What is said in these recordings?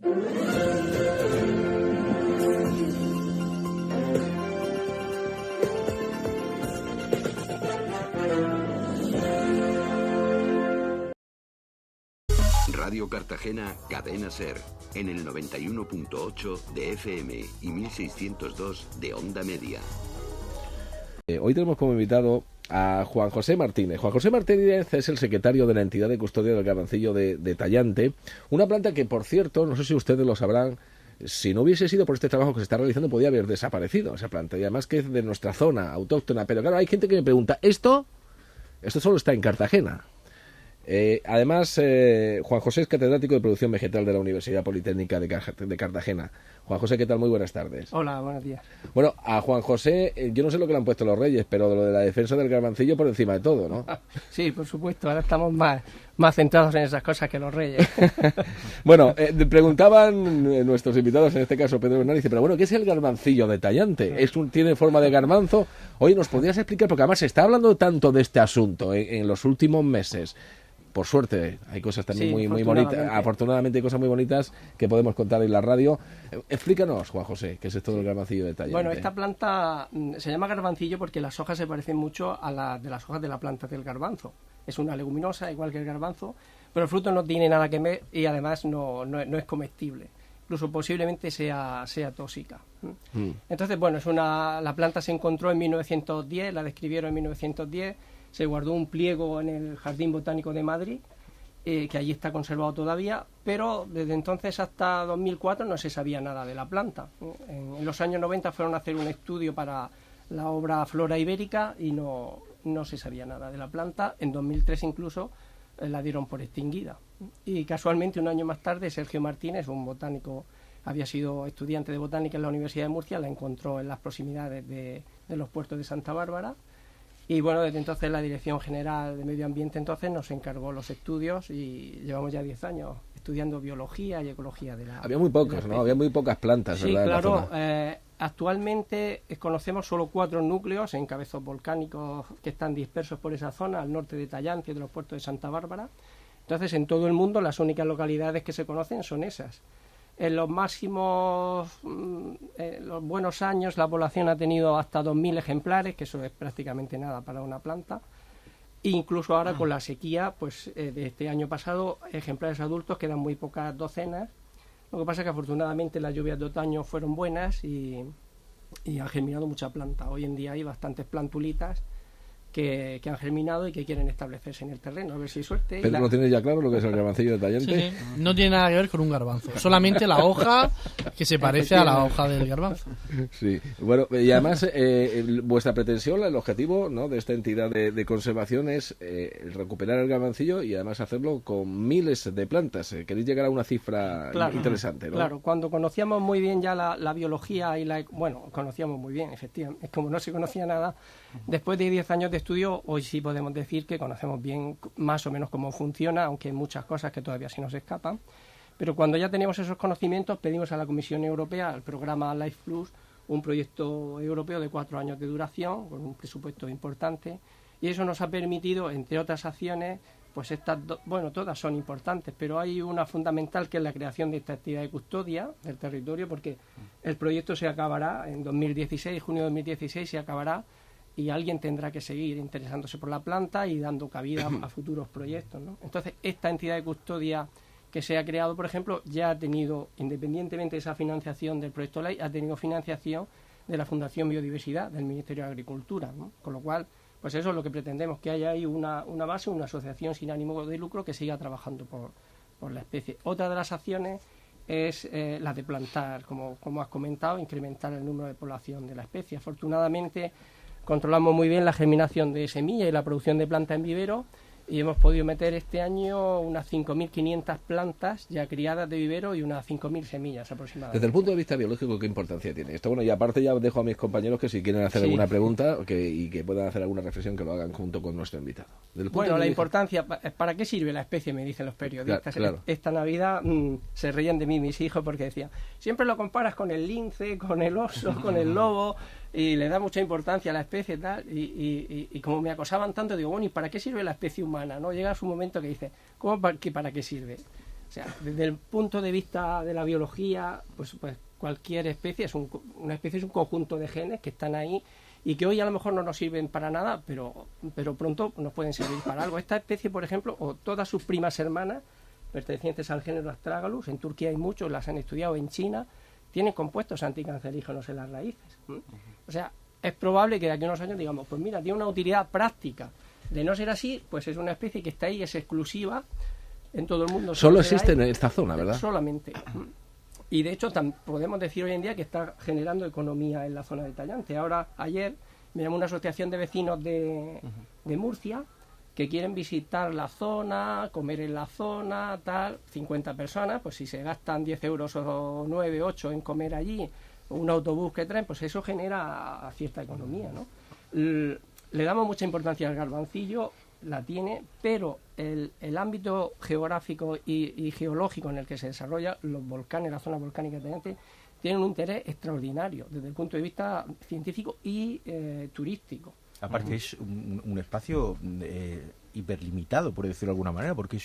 Radio Cartagena, Cadena Ser, en el 91.8 de FM y 1602 de onda media. Hoy tenemos como invitado a Juan José Martínez. Juan José Martínez es el secretario de la entidad de custodia del Garbancillo de Tallante, una planta que, por cierto, no sé si ustedes lo sabrán, si no hubiese sido por este trabajo que se está realizando, podía haber desaparecido esa planta, y además que es de nuestra zona autóctona. Pero claro, hay gente que me pregunta, ¿esto solo está en Cartagena? Además, Juan José es catedrático de producción vegetal de la Universidad Politécnica de Cartagena. Juan José, ¿qué tal? Muy buenas tardes. Hola, buenos días. Bueno, a Juan José, yo no sé lo que le han puesto los Reyes, pero lo de la defensa del garbancillo por encima de todo, ¿no? Sí, por supuesto, ahora estamos más centrados en esas cosas que los Reyes. Bueno, preguntaban nuestros invitados, en este caso Pedro Bernal, dice, pero bueno, ¿qué es el garbancillo de Tallante? ¿Tiene forma de garbanzo? Oye, ¿nos podrías explicar? Porque además se está hablando tanto de este asunto en los últimos meses. Por suerte, hay cosas también muy bonitas. Afortunadamente hay cosas muy bonitas que podemos contar en la radio. Explícanos, Juan José, ¿qué es esto del garbancillo de Tallante? Bueno, esta planta se llama garbancillo porque las hojas se parecen mucho a de las hojas de la planta del garbanzo. Es una leguminosa, igual que el garbanzo, pero el fruto no tiene nada que ver y además no es comestible. Incluso posiblemente sea tóxica. Entonces, bueno, la planta se encontró en 1910, la describieron en 1910, se guardó un pliego en el Jardín Botánico de Madrid, que allí está conservado todavía, pero desde entonces hasta 2004 no se sabía nada de la planta. En los años 90 fueron a hacer un estudio para la obra Flora Ibérica y no se sabía nada de la planta. En 2003 incluso la dieron por extinguida. Y casualmente un año más tarde Sergio Martínez, un botánico, había sido estudiante de botánica en la Universidad de Murcia, la encontró en las proximidades de los puertos de Santa Bárbara. Y bueno, desde entonces la Dirección General de Medio Ambiente entonces nos encargó los estudios y llevamos ya 10 años estudiando biología y ecología de la... Había muy pocos, ¿no? Había muy pocas plantas, sí, ¿verdad? Claro. Actualmente conocemos solo 4 núcleos en cabezos volcánicos que están dispersos por esa zona, al norte de Tallante y de los puertos de Santa Bárbara. Entonces, en todo el mundo las únicas localidades que se conocen son esas. En los máximos, los buenos años, la población ha tenido hasta 2.000 ejemplares, que eso es prácticamente nada para una planta. Incluso ahora con la sequía, pues de este año pasado, ejemplares adultos quedan muy pocas docenas. Lo que pasa es que afortunadamente las lluvias de otoño fueron buenas y han germinado mucha planta. Hoy en día hay bastantes plantulitas que han germinado y que quieren establecerse en el terreno, a ver si hay suerte. Pedro, ¿lo tienes ya claro lo que es el garbancillo de Tallante? Sí. No tiene nada que ver con un garbanzo, solamente la hoja que se parece a la hoja del garbanzo. Sí, bueno, y además vuestra pretensión, el objetivo, ¿no?, de esta entidad de conservación es recuperar el garbancillo y además hacerlo con miles de plantas. Queréis llegar a una cifra interesante, ¿no? Claro, cuando conocíamos muy bien ya la biología y conocíamos muy bien, efectivamente, es como no se conocía nada. Después de 10 años de estudio, hoy sí podemos decir que conocemos bien más o menos cómo funciona, aunque hay muchas cosas que todavía se nos escapan. Pero cuando ya teníamos esos conocimientos, pedimos a la Comisión Europea, al programa Life Plus, un proyecto europeo de 4 años de duración, con un presupuesto importante, y eso nos ha permitido, entre otras acciones, pues todas son importantes, pero hay una fundamental que es la creación de esta actividad de custodia del territorio, porque el proyecto se acabará en 2016, junio de 2016 se acabará, y alguien tendrá que seguir interesándose por la planta y dando cabida a futuros proyectos, ¿no? Entonces, esta entidad de custodia que se ha creado, por ejemplo, ya ha tenido, independientemente de esa financiación del proyecto ley, ha tenido financiación de la Fundación Biodiversidad del Ministerio de Agricultura, ¿no? Con lo cual, pues eso es lo que pretendemos, que haya ahí una base, una asociación sin ánimo de lucro que siga trabajando por la especie. Otra de las acciones es la de plantar, como has comentado, incrementar el número de población de la especie. Afortunadamente, controlamos muy bien la germinación de semillas y la producción de planta en vivero y hemos podido meter este año unas 5.500 plantas ya criadas de vivero y unas 5.000 semillas aproximadamente. Desde el punto de vista biológico, ¿qué importancia tiene esto? Bueno, y aparte ya dejo a mis compañeros que si quieren hacer alguna pregunta y que puedan hacer alguna reflexión, que lo hagan junto con nuestro invitado. Bueno, la importancia, ¿para qué sirve la especie? Me dicen los periodistas. Claro. Esta Navidad se reían de mí mis hijos porque decían, siempre lo comparas con el lince, con el oso, con el lobo, y le da mucha importancia a la especie tal, y como me acosaban tanto, digo, bueno, ¿y para qué sirve la especie humana? ¿No? Llega su momento que dice, ¿para qué sirve? O sea, desde el punto de vista de la biología, pues cualquier especie una especie es un conjunto de genes que están ahí y que hoy a lo mejor no nos sirven para nada, pero pronto nos pueden servir para algo. Esta especie, por ejemplo, o todas sus primas hermanas, pertenecientes al género Astragalus, en Turquía hay muchos, las han estudiado en China, tienen compuestos anticancerígenos en las raíces. O sea, es probable que de aquí a unos años digamos, pues mira, tiene una utilidad práctica. De no ser así, pues es una especie que está ahí, es exclusiva en todo el mundo. Solo existe en esta zona, ¿verdad? Solamente. Y de hecho podemos decir hoy en día que está generando economía en la zona de Tallante. Ayer me llamó una asociación de vecinos de Murcia que quieren visitar la zona, comer en la zona, 50 personas, pues si se gastan 10 euros o 9, 8 en comer allí, o un autobús que traen, pues eso genera cierta economía, ¿no? Le damos mucha importancia al garbancillo, la tiene, pero el ámbito geográfico y geológico en el que se desarrolla, los volcanes, la zona volcánica de Tallante, tienen un interés extraordinario desde el punto de vista científico y turístico. Aparte es un espacio hiperlimitado, por decirlo de alguna manera, porque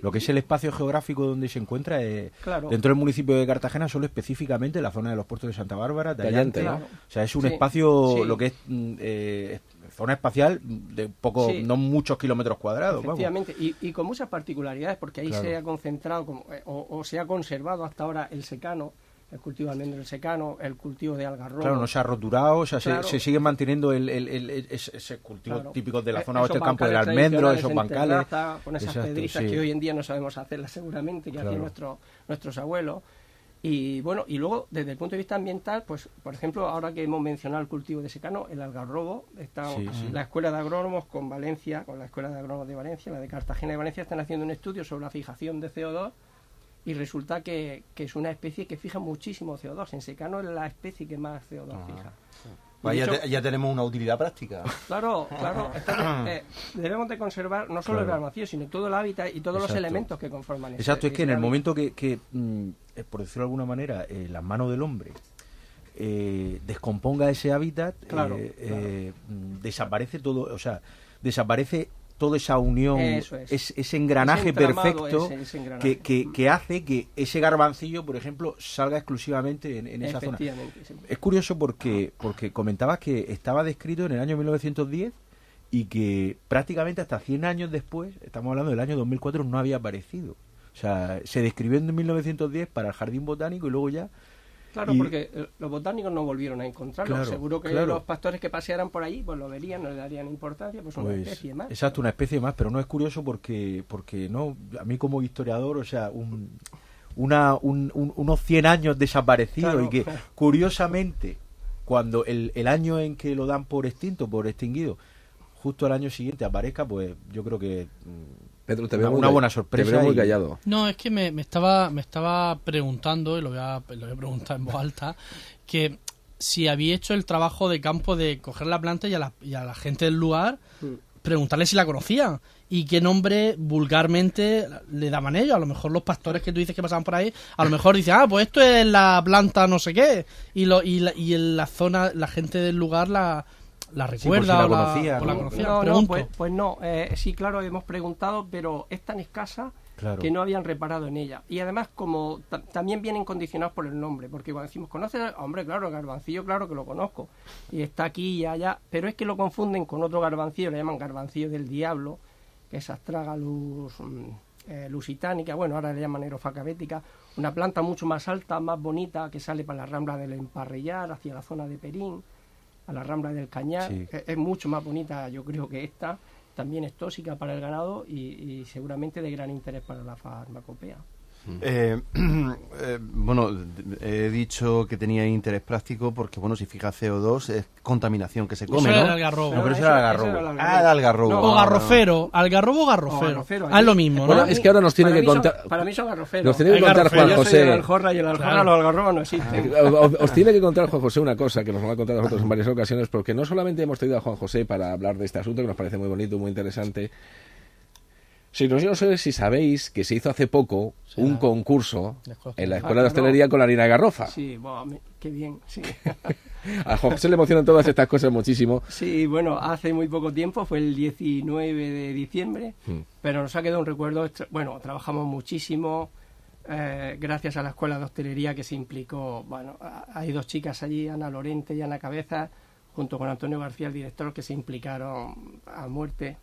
lo que es el espacio geográfico donde se encuentra claro, dentro del municipio de Cartagena, solo específicamente la zona de los puertos de Santa Bárbara, Tallante, claro. O sea, es un espacio, lo que es zona espacial de no muchos kilómetros cuadrados. Efectivamente, y con muchas particularidades, porque ahí se ha concentrado o se ha conservado hasta ahora el secano, el cultivo de almendro secano, el cultivo de algarrobo. Claro, no se ha roturado, o sea, claro, se sigue manteniendo ese cultivo típico de la zona oeste del campo del bancales almendro, esos bancales. Con esas pedrizas que hoy en día no sabemos hacerlas seguramente, que hacían nuestros abuelos. Y bueno, y luego desde el punto de vista ambiental, pues por ejemplo, ahora que hemos mencionado el cultivo de secano, el algarrobo, la Escuela de Agrónomos con la Escuela de Agrónomos de Valencia, la de Cartagena de Valencia, están haciendo un estudio sobre la fijación de CO2 y resulta que es una especie que fija muchísimo CO2. En secano es la especie que más CO2 fija. Pues ya tenemos una utilidad práctica. Claro. Debemos de conservar no solo el garbancillo, sino todo el hábitat y todos los elementos que conforman ese. Exacto, es que en el momento que por decirlo de alguna manera, las manos del hombre descomponga ese hábitat, desaparece todo, o sea, desaparece toda esa unión, ese engranaje perfecto que hace que ese garbancillo, por ejemplo, salga exclusivamente en esa zona. Sí. Es curioso porque comentabas que estaba descrito en el año 1910 y que prácticamente hasta 100 años después, estamos hablando del año 2004, no había aparecido. O sea, se describió en 1910 para el Jardín Botánico y luego ya... Claro, porque los botánicos no volvieron a encontrarlo. Seguro que los pastores que pasearan por allí pues lo verían, no le darían importancia, pues una especie más. Exacto, una especie más, pero no es curioso porque no, a mí como historiador, o sea, unos 100 años desaparecidos y que curiosamente cuando el año en que lo dan por extinguido, justo al año siguiente aparezca, pues yo creo que... Pedro, te veo una buena sorpresa. Te veo muy callado. No, es que me estaba preguntando, y lo voy a preguntar en voz alta, que si había hecho el trabajo de campo de coger la planta y a la gente del lugar preguntarle si la conocía y qué nombre vulgarmente le daban ellos. A lo mejor los pastores que tú dices que pasaban por ahí, a lo mejor dicen, pues esto es la planta no sé qué, y en la zona la gente del lugar la recuerda, si la conocía. Pues no, sí, claro, hemos preguntado, pero es tan escasa que no habían reparado en ella. Y además, como también vienen condicionados por el nombre, porque cuando decimos, ¿conoces? Hombre, claro, el garbancillo, claro que lo conozco, y está aquí y allá, pero es que lo confunden con otro garbancillo, le llaman garbancillo del diablo, que es Astragalus lusitanica, bueno, ahora le llaman Erofaca bética, una planta mucho más alta, más bonita, que sale para la rambla del Emparrellar, hacia la zona de Perín, a la rambla del Cañar. Es mucho más bonita, yo creo, que esta. También es tóxica para el ganado y seguramente de gran interés para la farmacopea. Bueno, he dicho que tenía interés práctico porque, bueno, si fijas CO2 es contaminación que se come, eso ¿no? Era algarrobo. No, pero eso era algarrobo. Era algarrobo. No, o garrofero. Algarrobo o garrofero. Es lo mismo, ¿no? Bueno, es que ahora nos tiene que contar... Para mí son garroferos. Nos tiene que contar Juan José... Yo soy el aljorra y el aljorra, los algarrobos no existen. Os tiene que contar Juan José una cosa que nos va a contar a nosotros en varias ocasiones, porque no solamente hemos traído a Juan José para hablar de este asunto, que nos parece muy bonito, muy interesante, sino yo no sé si sabéis que se hizo hace poco un concurso en la Escuela de Hostelería con la harina de garrofa. Sí, qué bien, sí. A Juan José le emocionan todas estas cosas muchísimo. Sí, bueno, hace muy poco tiempo, fue el 19 de diciembre, pero nos ha quedado un recuerdo. Bueno, trabajamos muchísimo, gracias a la Escuela de Hostelería que se implicó. Bueno, hay 2 chicas allí, Ana Lorente y Ana Cabeza, junto con Antonio García, el director, que se implicaron a muerte.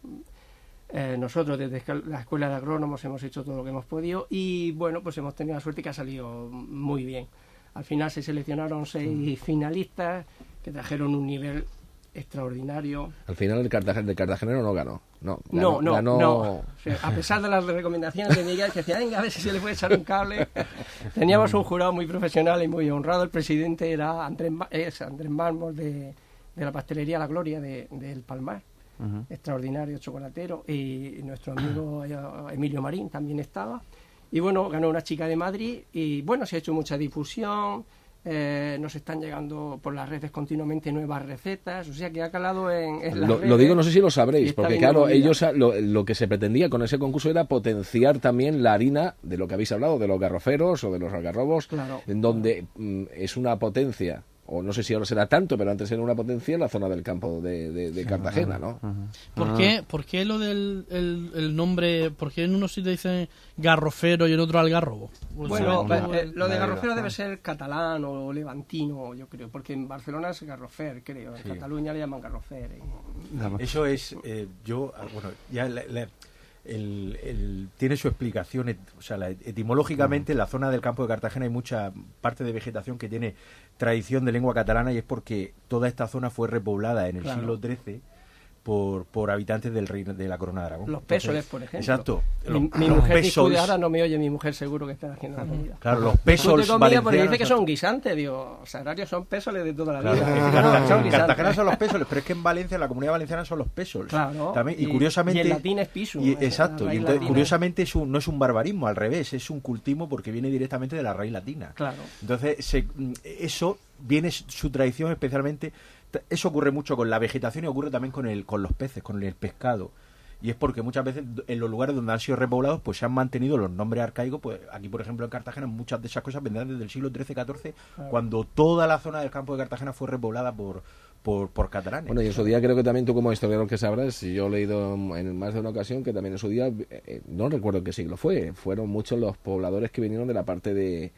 Nosotros desde la Escuela de Agrónomos hemos hecho todo lo que hemos podido y bueno, pues hemos tenido la suerte que ha salido muy bien. Al final se seleccionaron 6 finalistas que trajeron un nivel extraordinario. Al final el cartagenero no ganó. No. O sea, a pesar de las recomendaciones de Miguel, que decía, venga, a ver si se le puede echar un cable. Teníamos un jurado muy profesional y muy honrado. El presidente era Andrés Mármol de la pastelería La Gloria del Palmar. Extraordinario chocolatero. Y nuestro amigo Emilio Marín también estaba. Y bueno, ganó una chica de Madrid y bueno, se ha hecho mucha difusión. Nos están llegando por las redes continuamente nuevas recetas, o sea que ha calado en las redes. Lo digo, no sé si lo sabréis, porque claro, ellos lo que se pretendía con ese concurso era potenciar también la harina de lo que habéis hablado, de los garroferos o de los algarrobos, claro, en donde es una potencia, o no sé si ahora será tanto, pero antes era una potencia en la zona del campo de Cartagena, ¿no? ¿Por qué lo del el nombre, por qué en unos sitios dicen garrofero y en otro algarrobo? Bueno, lo de garrofero debe ser catalán o levantino, yo creo, porque en Barcelona es garrofer, creo, en Cataluña le llaman garrofer. Eso es, tiene su explicación, o sea, etimológicamente en la zona del campo de Cartagena hay mucha parte de vegetación que tiene tradición de lengua catalana y es porque toda esta zona fue repoblada en el siglo XIII por habitantes del reino de la Corona de Aragón. Los pésoles, por ejemplo. Exacto. Mi mujer discute, ahora no me oye mi mujer, seguro que está haciendo la comida. Claro, los pésoles valencianos. Porque dice que son guisantes, digo, Sagrario son pésoles de toda la vida. Claro, en Cartagena son los pésoles, pero es que en Valencia, en la Comunidad Valenciana son los pésoles. Claro. También, y curiosamente... Y en latín es pisum. Exacto, y entonces, curiosamente no es un barbarismo, al revés, es un cultismo porque viene directamente de la raíz latina. Claro. Entonces, eso viene su tradición especialmente... Eso ocurre mucho con la vegetación y ocurre también con los peces, con el pescado. Y es porque muchas veces en los lugares donde han sido repoblados pues se han mantenido los nombres arcaicos. Pues aquí, por ejemplo, en Cartagena, muchas de esas cosas vendrán desde el siglo XIII-XIV, cuando toda la zona del campo de Cartagena fue repoblada por catalanes. Bueno, y en su día creo que también tú como historiador que sabrás, yo he leído en más de una ocasión que también en su día, no recuerdo en qué siglo fueron muchos los pobladores que vinieron de la parte de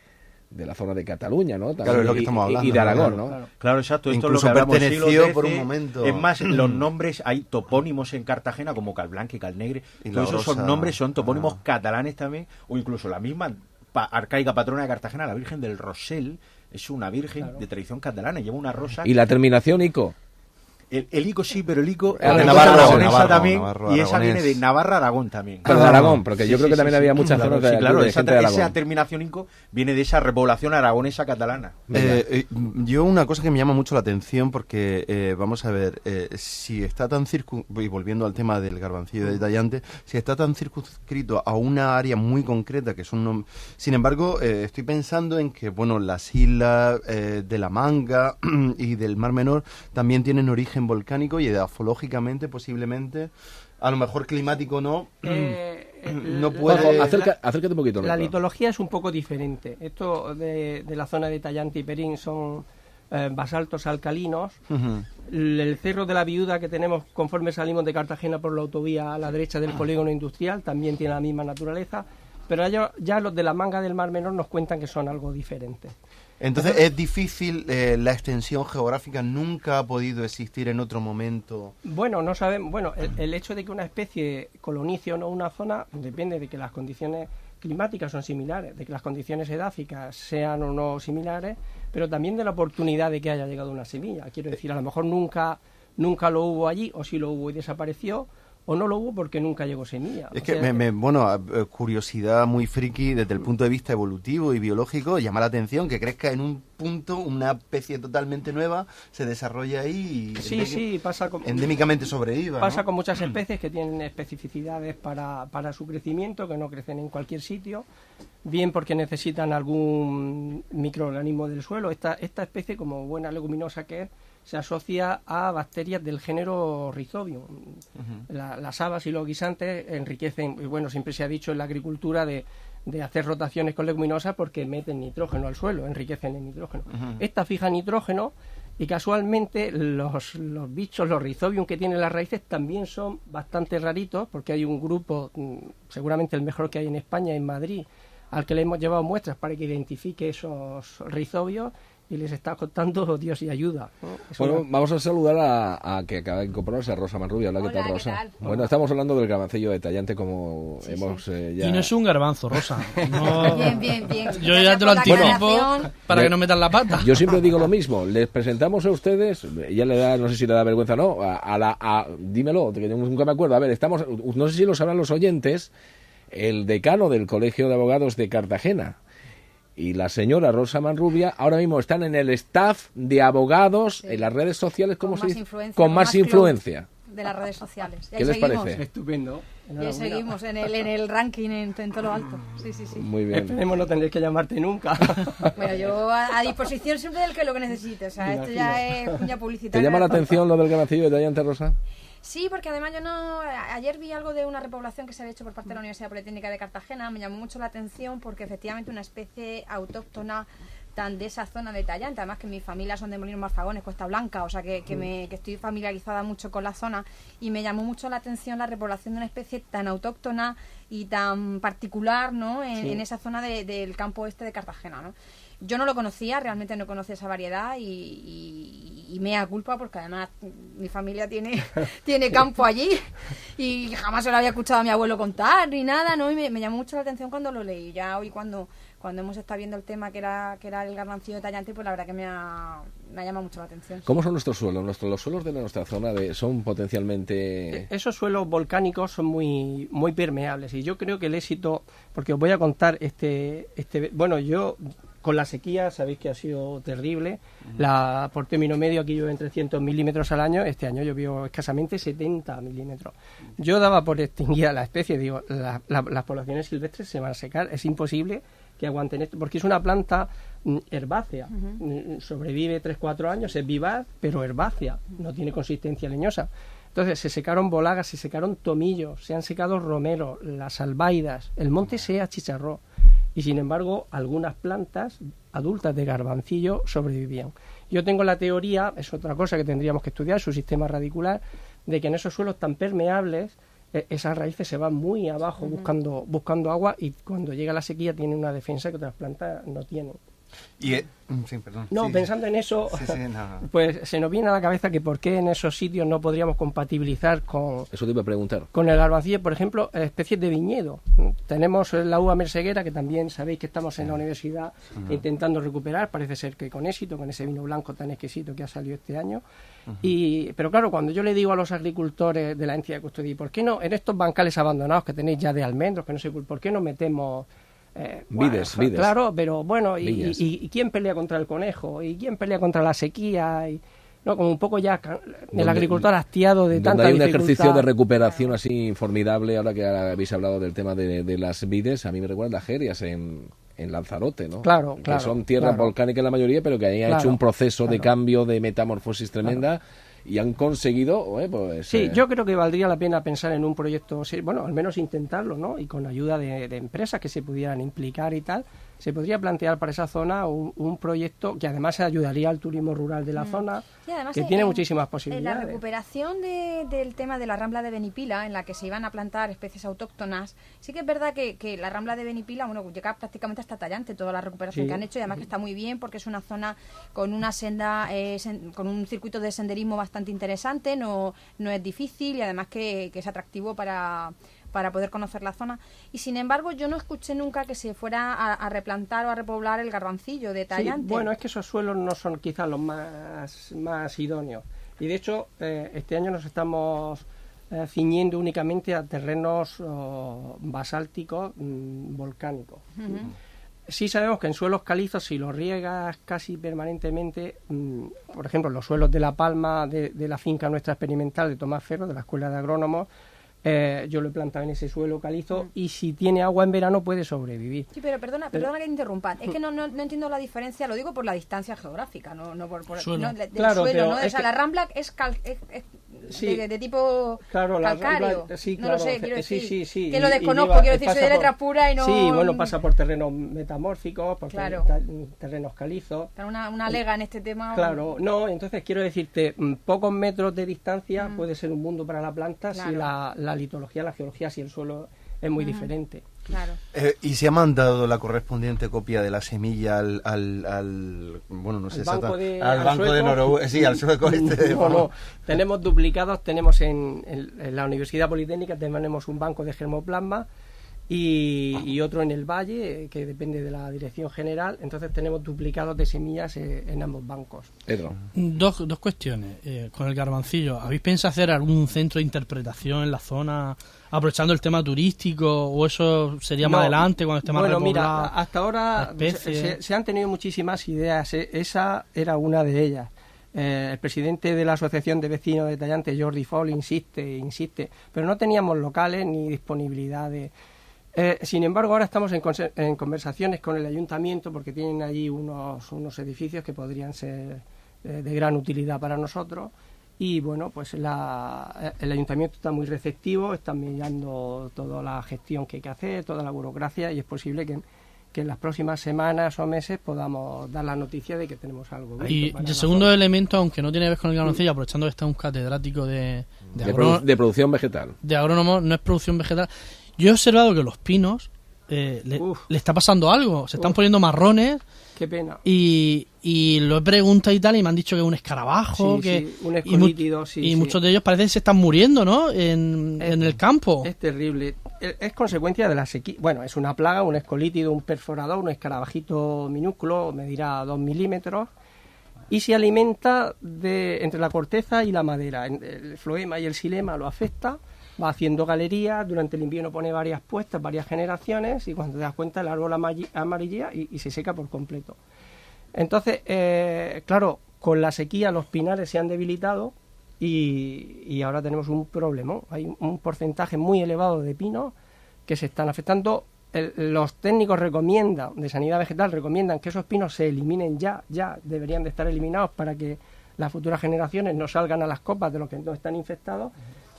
la zona de Cataluña, ¿no? También, claro, es lo que estamos hablando. Y de Aragón, ¿no? Claro, exacto. Esto incluso es lo que perteneció por un momento. Es más, los nombres, hay topónimos en Cartagena como Calblanque, Calnegre, y todos esos son nombres, son topónimos catalanes también, o incluso la misma arcaica patrona de Cartagena, la Virgen del Rosell, es una virgen de tradición catalana, lleva una rosa. Y la terminación Ico. El Ico sí, pero el Ico es de Navarra también, y esa viene de Navarra-Aragón también. Pero de Aragón, porque yo creo que también había muchas zonas de gente de Aragón. Esa terminación Ico viene de esa repoblación aragonesa catalana. Yo una cosa que me llama mucho la atención, porque vamos a ver, si está tan y volviendo al tema del garbancillo de Tallante, si está tan circunscrito a una área muy concreta, que son sin embargo, estoy pensando en que, bueno, las islas de la Manga y del Mar Menor también tienen origen volcánico y edafológicamente posiblemente, a lo mejor climático no puede... Acércate un poquito. La litología es un poco diferente. Esto de la zona de Tallante y Perín son basaltos alcalinos. El Cerro de la Viuda que tenemos conforme salimos de Cartagena por la autovía a la derecha del polígono industrial también tiene la misma naturaleza, pero ya los de la Manga del Mar Menor nos cuentan que son algo diferentes. Entonces es difícil, la extensión geográfica nunca ha podido existir en otro momento. Bueno, no sabemos. Bueno, el hecho de que una especie colonice o no una zona depende de que las condiciones climáticas son similares, de que las condiciones edáficas sean o no similares, pero también de la oportunidad de que haya llegado una semilla. Quiero decir, a lo mejor nunca lo hubo allí, o sí lo hubo y desapareció, o no lo hubo porque nunca llegó semilla. Es que, curiosidad muy friki desde el punto de vista evolutivo y biológico, llama la atención que crezca en un punto una especie totalmente nueva, se desarrolla ahí y sí, pasa endémicamente sobreviva. Pasa con muchas especies que tienen especificidades para su crecimiento, que no crecen en cualquier sitio, bien porque necesitan algún microorganismo del suelo. Esta especie, como buena leguminosa que es, se asocia a bacterias del género Rhizobium. Las habas y los guisantes enriquecen, y bueno, siempre se ha dicho en la agricultura de hacer rotaciones con leguminosas porque meten nitrógeno al suelo, enriquecen el nitrógeno. Esta fija nitrógeno y casualmente los bichos, los Rhizobium que tienen las raíces también son bastante raritos porque hay un grupo, seguramente el mejor que hay en España, en Madrid, al que le hemos llevado muestras para que identifique esos rizobios y les está contando Dios y ayuda, ¿no? Bueno, vamos a saludar a que acaba de incorporarse, a Rosa Manrubia. Hola, ¿qué tal, Rosa? ¿Qué tal? Bueno, estamos hablando del garbancillo de Tallante, como hemos ya... Y no es un garbanzo, Rosa. No... Bien. Yo ya te lo anticipo para que no metan la pata. Yo siempre digo lo mismo. Les presentamos a ustedes, ya le da, no sé si le da vergüenza o no, dímelo, que nunca me acuerdo. A ver, no sé si lo sabrán los oyentes, el decano del Colegio de Abogados de Cartagena y la señora Rosa Manrubia ahora mismo están en el staff de abogados en las redes sociales, ¿cómo se dice? Con más influencia de las redes sociales. ¿Qué les parece? Estupendo. Y seguimos en el ranking en todo lo alto. Sí. Muy bien. Esperemos no tener que llamarte nunca. Bueno, yo a disposición siempre del que lo que necesite. O sea, esto ya es cuña publicitaria. ¿Te llama la atención lo del garbancillo de Tallante, Rosa? Sí, porque además ayer vi algo de una repoblación que se había hecho por parte de la Universidad Politécnica de Cartagena. Me llamó mucho la atención porque efectivamente una especie autóctona tan de esa zona de Tallante, además que mi familia son de Molinos Marfagones, Costa Blanca, o sea que estoy familiarizada mucho con la zona, y me llamó mucho la atención la repoblación de una especie tan autóctona y tan particular, ¿no? En esa zona del campo este de Cartagena, ¿no? Yo no lo conocía, realmente no conocía esa variedad y mea culpa porque además mi familia tiene campo allí y jamás se lo había escuchado a mi abuelo contar ni nada, ¿no? Y me llamó mucho la atención cuando lo leí. Ya hoy cuando hemos estado viendo el tema que era el garbancillo de Tallante, pues la verdad que me ha llamado mucho la atención. ¿Cómo son nuestros suelos? Los suelos de nuestra zona son potencialmente... Esos suelos volcánicos son muy, muy permeables y yo creo que el éxito, porque os voy a contar bueno, yo... Con la sequía, sabéis que ha sido terrible. Por término medio aquí llueve en 300 milímetros al año. Este año llovió escasamente 70 milímetros. Yo daba por extinguida la especie. Digo, las poblaciones silvestres se van a secar. Es imposible que aguanten esto, porque es una planta herbácea. Sobrevive 3-4 años, es vivaz, pero herbácea. No tiene consistencia leñosa. Entonces se secaron bolagas, se secaron tomillos, se han secado romeros, las albaidas. El monte se achicharró. Y sin embargo, algunas plantas adultas de garbancillo sobrevivían. Yo tengo la teoría, es otra cosa que tendríamos que estudiar, su sistema radicular, de que en esos suelos tan permeables, esas raíces se van muy abajo buscando agua y cuando llega la sequía tienen una defensa que otras plantas no tienen. Pensando en eso, pues se nos viene a la cabeza que por qué en esos sitios no podríamos compatibilizar con... Eso te iba a preguntar. Con el garbancillo, por ejemplo, especies de viñedo. Tenemos la uva merseguera, que también sabéis que estamos en la universidad intentando recuperar, parece ser que con éxito, con ese vino blanco tan exquisito que ha salido este año. Pero claro, cuando yo le digo a los agricultores de la entidad de custodia, ¿por qué no en estos bancales abandonados que tenéis ya de almendros, que no sé, ¿por qué no metemos... vides. Claro, pero bueno, y quién pelea contra el conejo, y quién pelea contra la sequía, y no, como un poco ya el agricultor hastiado de tanta dificultad. Hay un ejercicio de recuperación así formidable, ahora que habéis hablado del tema de las vides, a mí me recuerda las jerias en Lanzarote, ¿no? Claro, que son tierras volcánicas la mayoría, pero que ahí han hecho un proceso de cambio, de metamorfosis tremenda. Y han conseguido, yo creo que valdría la pena pensar en un proyecto, bueno, al menos intentarlo, ¿no? Y con ayuda de empresas que se pudieran implicar y tal, se podría plantear para esa zona un proyecto que además ayudaría al turismo rural de la zona, además, que tiene muchísimas posibilidades. En la recuperación del tema de la Rambla de Benipila, en la que se iban a plantar especies autóctonas, sí que es verdad que la Rambla de Benipila, bueno, llega prácticamente hasta Tallante, toda la recuperación que han hecho, y además que está muy bien porque es una zona con una senda, con un circuito de senderismo bastante interesante, no es difícil y además que es atractivo para poder conocer la zona. Y sin embargo, yo no escuché nunca que se fuera a replantar o a repoblar el garbancillo de Tallante. Sí, bueno, es que esos suelos no son quizás los más idóneos. Y de hecho, este año nos estamos ciñendo únicamente a terrenos basálticos volcánicos. Sí sabemos que en suelos calizos, si los riegas casi permanentemente, por ejemplo, los suelos de La Palma, de la finca nuestra experimental de Tomás Ferro, de la Escuela de Agrónomos, yo lo he plantado en ese suelo calizo y si tiene agua en verano puede sobrevivir. Sí, pero perdona que te interrumpa. Es que no entiendo la diferencia, lo digo por la distancia geográfica, no por suelo. Del suelo, ¿no? O sea, la Rambla es de tipo calcáreo. No lo sé, quiero decir. Sí. Que lo desconozco, quiero decir, soy de letras puras y no... Sí, bueno, pasa por terrenos metamórficos, por terrenos calizos. Una lega en este tema. Claro, no, entonces quiero decirte, pocos metros de distancia puede ser un mundo para la planta si la litología, la geología, si el suelo es muy diferente. Claro. ¿Y se ha mandado la correspondiente copia de la semilla al bueno, no sé, al banco de Noruega? Sí, al sueco este. No, tenemos duplicados, tenemos en la Universidad Politécnica tenemos un banco de germoplasma y otro en el Valle, que depende de la dirección general. Entonces tenemos duplicados de semillas en ambos bancos. Pedro. Dos cuestiones. Con el garbancillo, ¿habéis pensado hacer algún centro de interpretación en la zona, aprovechando el tema turístico, o eso sería más adelante cuando esté más repoblado? Bueno, mira, hasta ahora se han tenido muchísimas ideas. Esa era una de ellas. El presidente de la Asociación de Vecinos de Tallante, Jordi Fall, insiste, pero no teníamos locales ni disponibilidad de... sin embargo, ahora estamos en conversaciones con el ayuntamiento, porque tienen allí unos edificios que podrían ser de gran utilidad para nosotros. Y bueno, pues el ayuntamiento está muy receptivo, están mirando toda la gestión que hay que hacer, toda la burocracia, y es posible que en las próximas semanas o meses podamos dar la noticia de que tenemos algo. Y el segundo elemento, aunque no tiene que ver con el garbancillo, aprovechando que está un catedrático de producción vegetal. De agrónomo, no es producción vegetal. Yo he observado que los pinos le está pasando algo, se están poniendo marrones. Qué pena. Y lo he preguntado y tal, y me han dicho que es un escarabajo, un escolítido, y muchos de ellos parece que se están muriendo, ¿no? En el campo. Es terrible. Es consecuencia de la sequía. Bueno, es una plaga, un escolítido, un perforador, un escarabajito minúsculo, medirá 2 milímetros, y se alimenta entre la corteza y la madera. El floema y el xilema lo afecta. Va haciendo galerías, durante el invierno pone varias puestas, varias generaciones, y cuando te das cuenta el árbol amarilla y se seca por completo. Entonces, claro, con la sequía los pinares se han debilitado y ahora tenemos un problema. Hay un porcentaje muy elevado de pinos que se están afectando. Los técnicos de sanidad vegetal recomiendan que esos pinos se eliminen ya deberían de estar eliminados para que las futuras generaciones no salgan a las copas de los que no están infectados.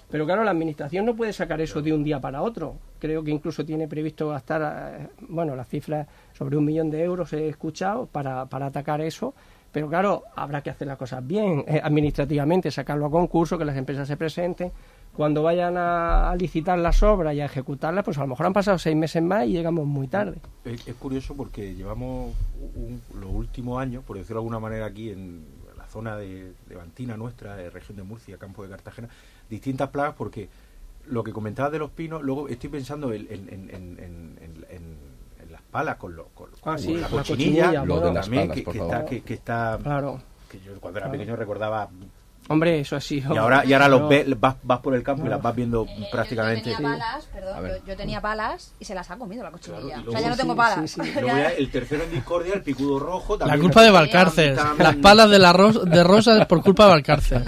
Pero claro, la administración no puede sacar eso de un día para otro. Creo que incluso tiene previsto gastar, las cifras sobre 1 millón de euros he escuchado para atacar eso. Pero claro, habrá que hacer las cosas bien, administrativamente, sacarlo a concurso, que las empresas se presenten. Cuando vayan a licitar las obras y a ejecutarlas, pues a lo mejor han pasado 6 meses más y llegamos muy tarde. Es curioso porque llevamos los últimos años, por decirlo de alguna manera, aquí en la zona de Levantina nuestra, de región de Murcia, campo de Cartagena, distintas plagas, porque lo que comentabas de los pinos, luego estoy pensando en las palas con la cochinilla, lo de las también, palas, que está claro, que yo cuando era pequeño recordaba. Hombre, eso así. Y ahora vas por el campo y las vas viendo prácticamente. Yo tenía palas y se las ha comido la cochinilla. Claro, o sea, ya no tengo palas. Luego ya el tercero en discordia, el picudo rojo. La culpa de Valcárcel. Las palas de Rosa es por culpa de Valcárcel.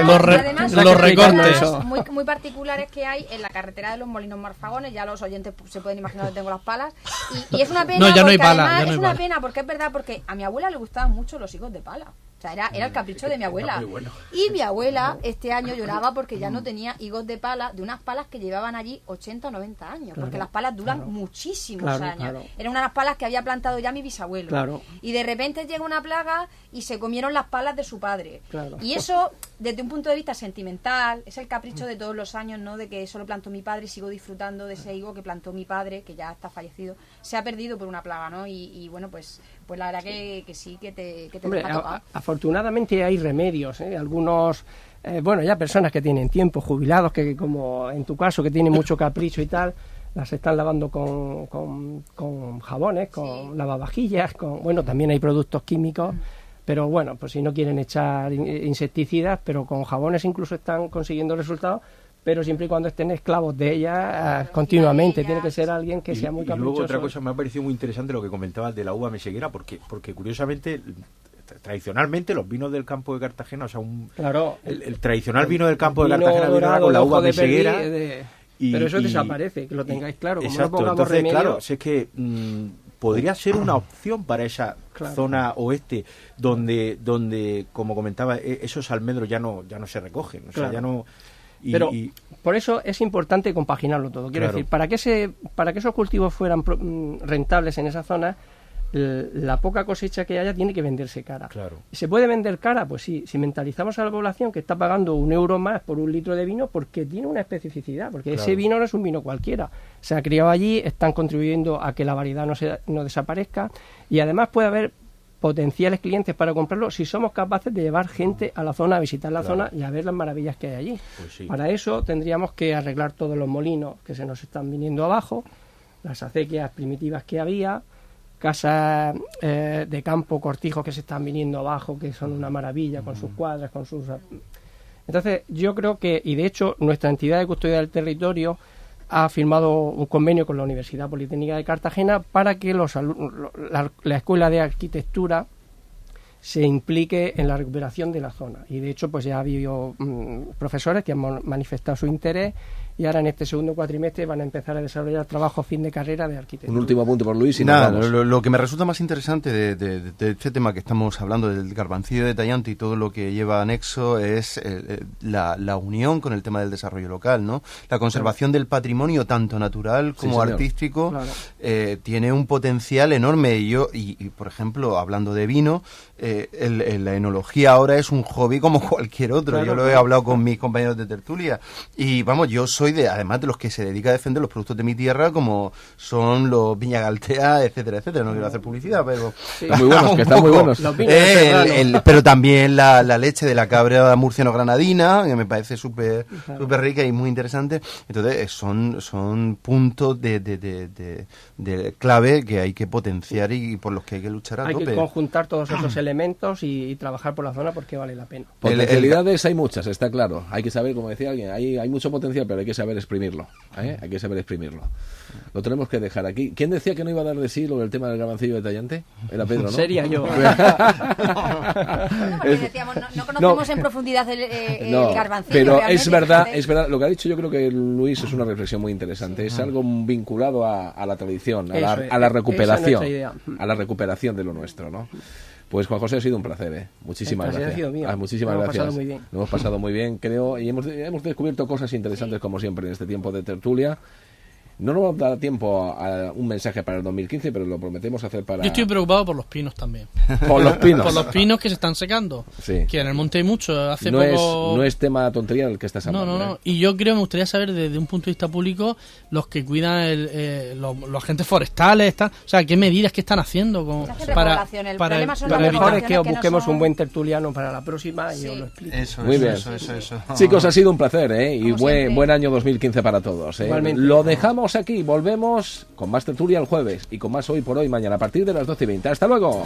Los recortes. Muy particulares que hay en la carretera de los Molinos Marfagones. Ya los oyentes se pueden imaginar que tengo las palas. Y es una pena. No, ya no hay pala. Es una pena porque es verdad, porque a mi abuela le gustaban mucho los higos de pala. O sea, era el capricho de mi abuela. Bueno. Y mi abuela este año lloraba porque ya no tenía higos de pala, de unas palas que llevaban allí 80 o 90 años. Claro, porque las palas duran muchísimos años. Claro. Eran unas palas que había plantado ya mi bisabuelo. Claro. Y de repente llega una plaga y se comieron las palas de su padre. Claro. Y eso, desde un punto de vista sentimental, es el capricho de todos los años, ¿no? De que eso lo plantó mi padre y sigo disfrutando de ese higo que plantó mi padre, que ya está fallecido. Se ha perdido por una plaga, ¿no? Y bueno, pues la verdad que sí, que te Hombre, deja tocado. Afortunadamente hay remedios, algunos, ya personas que tienen tiempo, jubilados, que como en tu caso, que tienen mucho capricho y tal, las están lavando con jabones, con lavavajillas, también hay productos químicos, pero bueno, pues si no quieren echar insecticidas, pero con jabones incluso están consiguiendo resultados, pero siempre y cuando estén esclavos de ella continuamente. Tiene que ser alguien que sea muy caprichoso. Y luego otra cosa, me ha parecido muy interesante lo que comentabas de la uva meseguera, porque curiosamente, tradicionalmente, los vinos del campo de Cartagena, o sea, el tradicional vino del campo de Cartagena viene con la uva meseguera. Pero eso desaparece, que lo tengáis claro. Como exacto, no pongamos entonces, remedio, claro, es que podría ser una opción para esa zona oeste, donde como comentaba, esos almendros ya no se recogen, o sea, ya no. Pero por eso es importante compaginarlo todo. Quiero decir, para que esos cultivos fueran rentables en esa zona, la poca cosecha que haya tiene que venderse cara. Claro. ¿Se puede vender cara? Pues sí, si mentalizamos a la población que está pagando €1 más por un litro de vino porque tiene una especificidad, porque ese vino no es un vino cualquiera. Se ha criado allí, están contribuyendo a que la variedad no desaparezca, y además puede haber potenciales clientes para comprarlo si somos capaces de llevar gente a la zona, a visitar la zona y a ver las maravillas que hay allí. Pues sí. Para eso tendríamos que arreglar todos los molinos que se nos están viniendo abajo, las acequias primitivas que había, casas de campo, cortijos que se están viniendo abajo, que son una maravilla, con sus cuadras, con sus... Entonces, yo creo que, y de hecho, nuestra entidad de custodia del territorio ha firmado un convenio con la Universidad Politécnica de Cartagena para que la Escuela de Arquitectura se implique en la recuperación de la zona. Y de hecho, pues ya ha habido profesores que han manifestado su interés, y ahora en este segundo cuatrimestre van a empezar a desarrollar trabajo fin de carrera de arquitectura. Un último punto por Luis y nada, lo que me resulta más interesante de este tema que estamos hablando, del garbancillo de Tallante y todo lo que lleva anexo, es la unión con el tema del desarrollo local, ¿no? La conservación del patrimonio, tanto natural como artístico, tiene un potencial enorme. Y por ejemplo, hablando de vino, la enología ahora es un hobby como cualquier otro. Yo lo he hablado con mis compañeros de tertulia, y vamos, yo soy además de los que se dedica a defender los productos de mi tierra, como son los Viña Galtea, etcétera, etcétera. No quiero hacer publicidad, pero muy buenos, que están muy buenos. Pero también la leche de la cabra murciano-granadina, que me parece súper rica y muy interesante. Entonces son puntos de clave que hay que potenciar y por los que hay que luchar a tope. Hay que conjuntar todos esos elementos y trabajar por la zona porque vale la pena. Potencialidades hay muchas, está claro. Hay que saber, como decía alguien, hay mucho potencial, pero hay que saber exprimirlo. Hay que saber exprimirlo. Lo tenemos que dejar aquí. ¿Quién decía que no iba a dar de sí lo del tema del garbancillo de Tallante? Era Pedro, ¿no? Sería yo. Decíamos, no conocemos en profundidad el garbancillo. Pero es verdad, lo que ha dicho, yo creo que Luis es una reflexión muy interesante. Es algo vinculado a la tradición, a la recuperación, a la recuperación de lo nuestro, ¿no? Pues Juan José, ha sido un placer, Muchísimas gracias. Muchísimas gracias. Pasado muy bien. Lo hemos pasado muy bien, creo, y hemos descubierto cosas interesantes, como siempre, en este tiempo de tertulia. No nos vamos a dar tiempo a un mensaje para el 2015, pero lo prometemos hacer para... Yo estoy preocupado por los pinos también. Por los pinos. Por los pinos que se están secando. Sí. Que en el monte hay mucho. No es tema tontería el que estás hablando. No. Y yo creo, me gustaría saber desde un punto de vista público, los que cuidan los agentes forestales, o sea, qué medidas que están haciendo para lo mejor es que os busquemos un buen tertuliano para la próxima y os lo explico. Muy bien. Chicos, ha sido un placer, y buen año 2015 para todos. Lo dejamos aquí, volvemos con más tertulia el jueves y con más Hoy por Hoy mañana a partir de las 12:20. ¡Hasta luego!